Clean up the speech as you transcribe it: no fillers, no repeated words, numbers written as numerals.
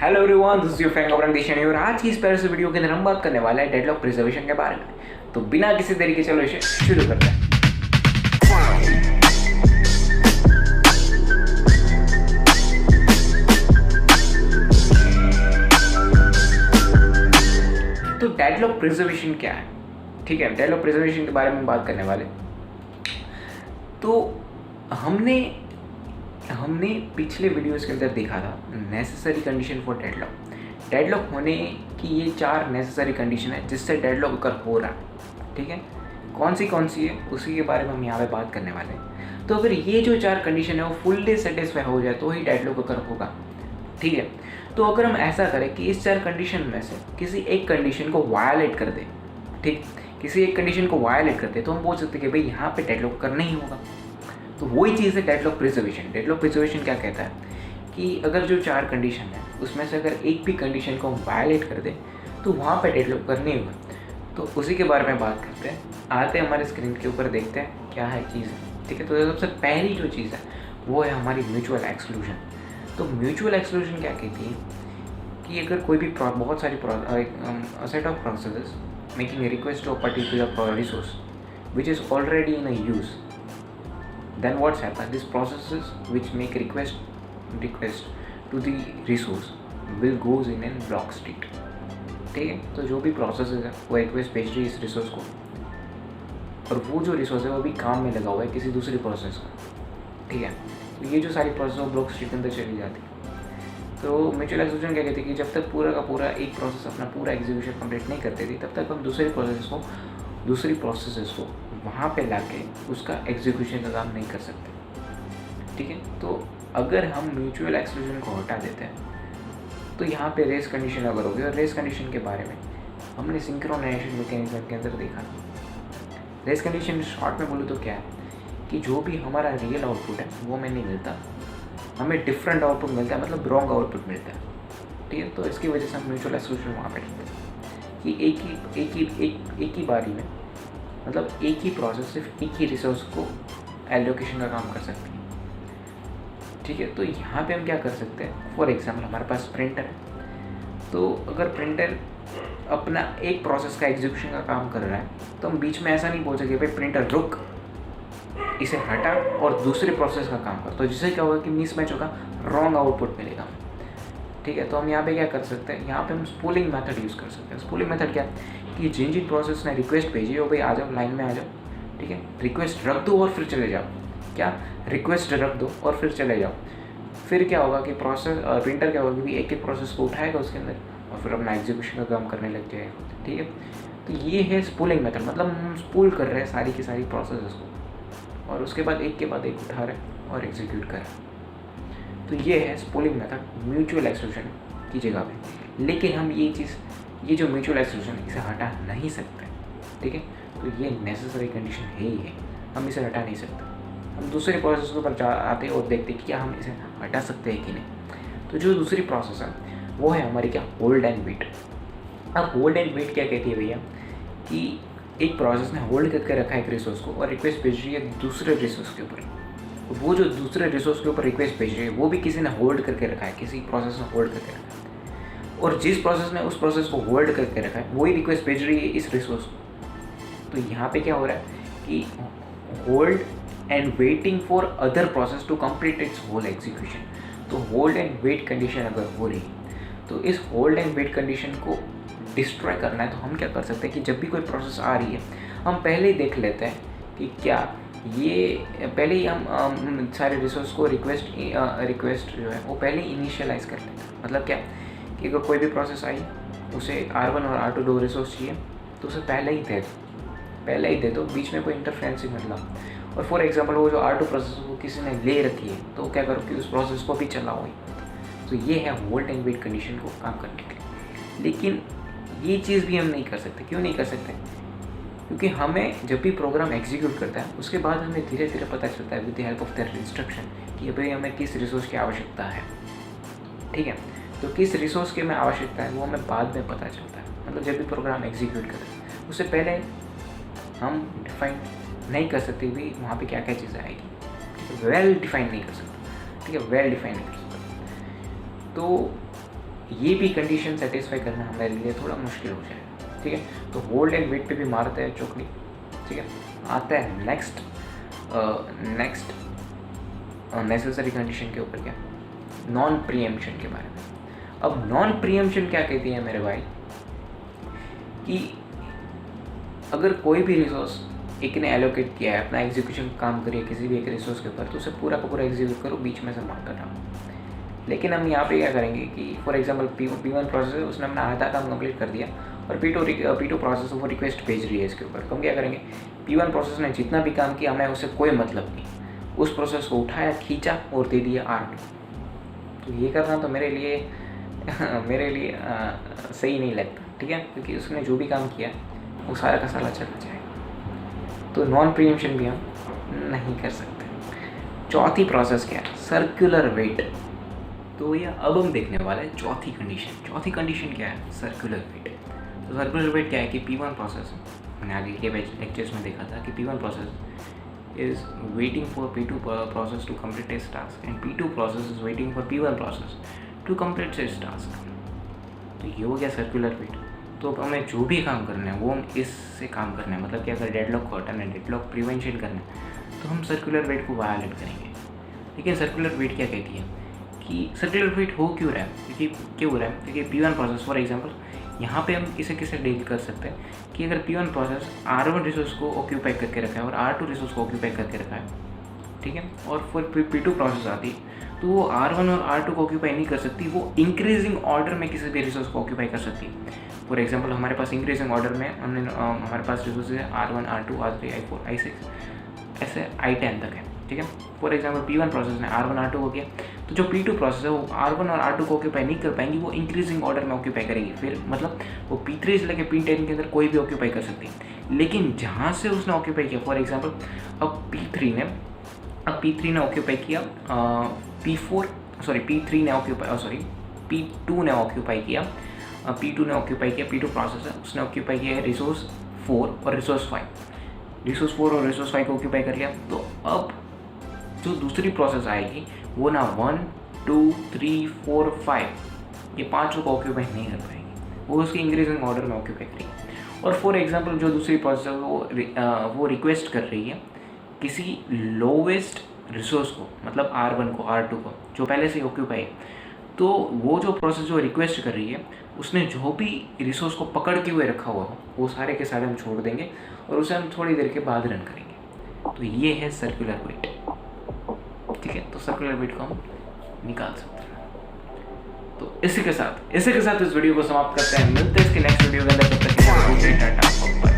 Hello everyone, this is your friend Gaurang देशनी और आज की इस प्यारे से वीडियो के अंदर हम बात करने वाले हैं डेडलॉक प्रिजर्वेशन के बारे में। तो बिना किसी देरी के चलो इसे शुरू करते हैं। तो डेडलॉक प्रिजर्वेशन क्या है? ठीक है, डेडलॉक प्रिजर्वेशन के बारे में बात करने वाले। तो हमने पिछले वीडियोस के अंदर देखा था necessary condition for deadlock. Deadlock होने की ये 4 नेसेसरी कंडीशन है जिससे डेडलॉक अगर हो रहा है। ठीक है, कौन सी है उसी के बारे में हम यहाँ पे बात करने वाले हैं। तो अगर ये जो 4 कंडीशन है वो फुल्ली सेटिस्फाई हो जाए तो ही डेडलॉक अगर होगा। ठीक है, तो अगर हम ऐसा करें कि इस 4 कंडीशन में से किसी एक कंडीशन को वायलेट कर दे, ठीक, किसी एक कंडीशन को वायलेट कर दे तो हम बोल सकते हैं कि भाई यहाँ पे डेडलॉक करना ही होगा। तो वही चीज़ है डेडलॉक प्रिजर्वेशन। डेडलॉक प्रिजर्वेशन क्या कहता है कि अगर जो 4 कंडीशन है उसमें से अगर एक भी कंडीशन को हम वायलेट कर दें तो वहाँ पे डेडलॉक करनी होगा। तो उसी के बारे में बात करते हैं। आते हैं हमारे स्क्रीन के ऊपर, देखते हैं क्या है चीज़। ठीक है, तो सबसे पहली जो चीज़ है वो है हमारी म्यूचुअल एक्सक्लूजन। तो म्यूचुअल एक्सक्लूजन क्या कहती है कि अगर कोई भी बहुत सारी set of processes making request to a particular resource which is already in a use, then what's happened, these processes which make request to the resource will goes in block state। ठीक है, तो जो भी process है वो request भेज रही है इस रिसोर्स को और वो जो रिसोर्स है वो भी काम में लगा हुआ है किसी दूसरी प्रोसेस का। ठीक है, तो ये जो सारी प्रोसेस वो ब्लॉक स्टेट के अंदर चली जाती है। तो म्यूचुअल एक्सक्लूजन क्या कहती है कि जब तक पूरा का पूरा एक प्रोसेस अपना पूरा एग्जीक्यूशन कंप्लीट नहीं करती थी तब तक हम दूसरी प्रोसेसेस को वहाँ पे लाके उसका एग्जीक्यूशन का काम नहीं कर सकते। ठीक है, तो अगर हम म्यूचुअल एक्सक्लूजन को हटा देते हैं तो यहाँ पे रेस कंडीशन अगर होगी, और रेस कंडीशन के बारे में हमने सिंक्रोनाइजेशन मैकेनिज्म के अंदर देखा। रेस कंडीशन शॉर्ट में बोलूँ तो क्या है कि जो भी हमारा रियल आउटपुट है वो हमें नहीं मिलता, हमें डिफरेंट आउटपुट मिलता है, मतलब रॉन्ग आउटपुट मिलता है। ठीक है, तो इसकी वजह से हम म्यूचुअल एक्सक्लूजन वहाँ पे रखते हैं कि एक ही बारी में, मतलब एक ही प्रोसेस सिर्फ एक ही रिसोर्स को एलोकेशन का काम कर सकती है। ठीक है, तो यहाँ पे हम क्या कर सकते हैं, फॉर एग्जांपल हमारे पास प्रिंटर है। तो अगर प्रिंटर अपना एक प्रोसेस का एग्जीक्यूशन का काम कर रहा है तो हम बीच में ऐसा नहीं बोल सकते भाई प्रिंटर रुक, इसे हटा और दूसरे प्रोसेस का काम कर, तो जिससे क्या होगा कि मिसमैच होगा, रॉन्ग आउटपुट मिलेगा। ठीक है, तो हम यहाँ पे क्या कर सकते हैं, यहाँ पे हम स्पूलिंग मेथड यूज़ कर सकते हैं। स्पूलिंग मेथड क्या है कि जिन प्रोसेस ने रिक्वेस्ट भेजी हो भाई आ जाओ, लाइन में आ जाओ। ठीक है, रिक्वेस्ट रख दो और फिर चले जाओ। क्या, रिक्वेस्ट रख दो और फिर चले जाओ। फिर क्या होगा कि प्रिंटर क्या होगा कि एक एक प्रोसेस को उठाएगा उसके अंदर और फिर अपना एग्जीक्यूशन का काम करने लग जाएगा। ठीक है, तो ये है स्पूलिंग मेथड, मतलब हम स्पूल कर रहे हैं सारी की सारी प्रोसेस को और उसके बाद एक उठा रहे हैं और एग्जीक्यूट कर रहे हैं। तो ये है स्पूलिंग मेथड म्यूचुअल एक्सक्लूजन की जगह पे। लेकिन हम ये जो म्यूचुअल एक्सक्लूजन है इसे हटा नहीं सकते। ठीक है, तो ये नेसेसरी कंडीशन है ही है, हम इसे हटा नहीं सकते। हम दूसरे प्रोसेस के ऊपर आते हैं और देखते हैं कि क्या हम इसे हटा सकते हैं कि नहीं। तो जो दूसरी प्रोसेस है वो है हमारी क्या, होल्ड एंड वेट। अब होल्ड एंड वेट क्या कहती है भैया कि एक प्रोसेस ने होल्ड करके रखा है एक रिसोर्स को और रिक्वेस्ट भेज रही है दूसरे रिसोर्स के ऊपर। वो जो दूसरे रिसोर्स के ऊपर रिक्वेस्ट भेज रही है वो भी किसी ने होल्ड करके रखा है, किसी प्रोसेस ने होल्ड करके रखा है, और जिस प्रोसेस ने उस प्रोसेस को होल्ड करके रखा है वही रिक्वेस्ट भेज रही है इस रिसोर्स को। तो यहाँ पे क्या हो रहा है कि hold and waiting for other process to complete its whole execution. तो होल्ड एंड वेट कंडीशन अगर हो रही तो इस होल्ड एंड वेट कंडीशन को डिस्ट्रॉय करना है तो हम क्या कर सकते हैं कि जब भी कोई प्रोसेस आ रही है हम पहले ही देख लेते हैं कि क्या ये पहले ही हम सारे रिसोर्स को रिक्वेस्ट जो है वो पहले ही इनिशियलाइज कर लेते हैं। मतलब क्या कि अगर कोई भी प्रोसेस आई उसे R1 और R2 दो रिसोर्स चाहिए तो उसे पहले ही दे दो, बीच में कोई इंटरफेरेंस ही मतलब। और फॉर एग्जांपल वो जो R2 प्रोसेस वो किसी ने ले रखी है तो क्या करो कि उस प्रोसेस को भी चलाओ। तो ये है होल्ड एंड वेट कंडीशन को काम करने के लिए। लेकिन ये चीज़ भी हम नहीं कर सकते। क्यों नहीं कर सकते? क्योंकि हमें जब भी प्रोग्राम एग्जीक्यूट करता है उसके बाद हमें धीरे धीरे पता चलता है with the help of their instruction कि भाई हमें किस रिसोर्स की आवश्यकता है। ठीक है, तो किस रिसोर्स की हमें आवश्यकता है वो हमें बाद में पता चलता है। मतलब जब भी प्रोग्राम एग्जीक्यूट करता है उससे पहले हम डिफाइन नहीं कर सकते भी वहाँ पे क्या क्या चीज़ें आएगी। वेल डिफाइन नहीं कर सकते। ठीक है, वेल डिफाइन नहीं कर सकते। तो ये भी कंडीशन सेटिस्फाई करना हमारे लिए थोड़ा मुश्किल हो जाएगा, ठीक है। तो होल्ड एंड वेट पे भी मारते हैं चौकड़ी, ठीक है। आता है नेक्स्ट नेसेसरी कंडीशन के ऊपर, क्या, नॉन प्रीएम्पशन के बारे में। अब नॉन प्रीएम्पशन क्या कहती है मेरे भाई, कि अगर कोई भी रिसोर्स एक ने एलोकेट किया है, अपना एग्जीक्यूशन काम करिए किसी भी एक रिसोर्स के ऊपर, तो उसे पूरा का पूरा एग्जीक्यूट करो, बीच में से मत कर रहा हूँ। लेकिन हम यहाँ पे क्या करेंगे कि फॉर एग्जांपल P1 प्रोसेस है, उसने अपना आधा काम कंप्लीट कर दिया और P2 प्रोसेस वो रिक्वेस्ट भेज रही है इसके ऊपर, तो हम क्या करेंगे, P1 प्रोसेस ने जितना भी काम किया हमें उससे कोई मतलब नहीं, उस प्रोसेस को उठाया, खींचा और दे दिया R2। तो ये करना तो मेरे लिए सही नहीं लगता, ठीक है, क्योंकि उसने जो भी काम किया वो सारा का सारा चला जाएगा। तो नॉन प्रीएम्पशन भी हम नहीं कर सकते। चौथी प्रोसेस क्या है, सर्कुलर वेट। तो ये अब हम देखने वाले हैं चौथी कंडीशन क्या है, सर्कुलर वेट। तो सर्कुलर वेट क्या है कि P1 प्रोसेस, मैंने आगे के लेक्चर्स में देखा था कि P1 process is waiting for P2 process to complete its task and P2 process is waiting for P1 process to complete its task. तो ये हो गया सर्कुलर वेट। तो अब हमें जो भी काम करना है वो हम इससे काम करना है, मतलब कि अगर डेडलॉक को हटाना है, डेडलॉक प्रिवेंशन करना है, तो हम सर्कुलर वेट को वायलेट करेंगे। लेकिन सर्कुलर वेट क्या कहती है कि सर्कुलर वेट हो क्यों रहा है, क्यों हो रहा है, क्योंकि P1 प्रोसेस फॉर एग्जांपल यहाँ पे हम इसे किसे डील कर सकते हैं कि अगर P1 प्रोसेस R1 रिसोर्स को ऑक्यूपाई करके रखा है और R2 रिसोर्स को ऑक्यूपाई करके रखा है, ठीक है, और फिर P2 प्रोसेस आती तो वो R1 और R2 को ऑक्यूपाई नहीं कर सकती, वो इंक्रीजिंग ऑर्डर में किसी भी रिसोर्स को ऑक्यूपाई कर सकती है। फॉर एग्जांपल हमारे पास इंक्रीजिंग ऑर्डर में हमारे पास रिसोर्स है R1, R2, R3, I4, I6 ऐसे I10 तक है, ठीक है। फॉर एग्जांपल P1 प्रोसेस में R1, R2 हो गया, तो जो P2 प्रोसेस है वो R1 और R2 को ऑक्यूपाई नहीं कर पाएंगी, वो इंक्रीजिंग ऑर्डर में ऑक्यूपाई करेगी। फिर मतलब वो P3 से लेकर P10 के अंदर कोई भी ऑक्यूपाई कर सकती है। लेकिन जहाँ से उसने ऑक्यूपाई किया, फॉर एग्जाम्पल अब P3 ने ऑक्यूपाई किया P2 ने ऑक्यूपाई किया P2 प्रोसेस है, उसने ऑक्यूपाई किया है रिसोर्स 4 और रिसोर्स 5 को ऑक्यूपाई कर लिया। तो अब जो दूसरी प्रोसेस आएगी वो ना 1, 2, 3, 4, 5 ये 5 को ऑक्यूपाई नहीं कर पाएगी, वो उसकी इंक्रीजिंग ऑर्डर में ऑक्यूपाई करेगी। और फॉर एग्जांपल जो दूसरी प्रोसेस है वो रिक्वेस्ट कर रही है किसी लोवेस्ट रिसोर्स को, मतलब R1 को, R2 को, जो पहले से ऑक्यूपाई है। तो वो जो प्रोसेस जो रिक्वेस्ट कर रही है उसने जो भी रिसोर्स को पकड़ के हुए रखा हुआ हो वो सारे के सारे हम छोड़ देंगे और उसे हम थोड़ी देर के बाद रन करेंगे। तो ये है सर्कुलर वेट, ठीक है। तो सर्कुलर वेट को हम निकाल सकते हैं। तो इसी के साथ इस वीडियो को समाप्त करते हैं। मिलते हैं इसके नेक्स्ट वीडियो के अंदर। तब तक के लिए टाटा।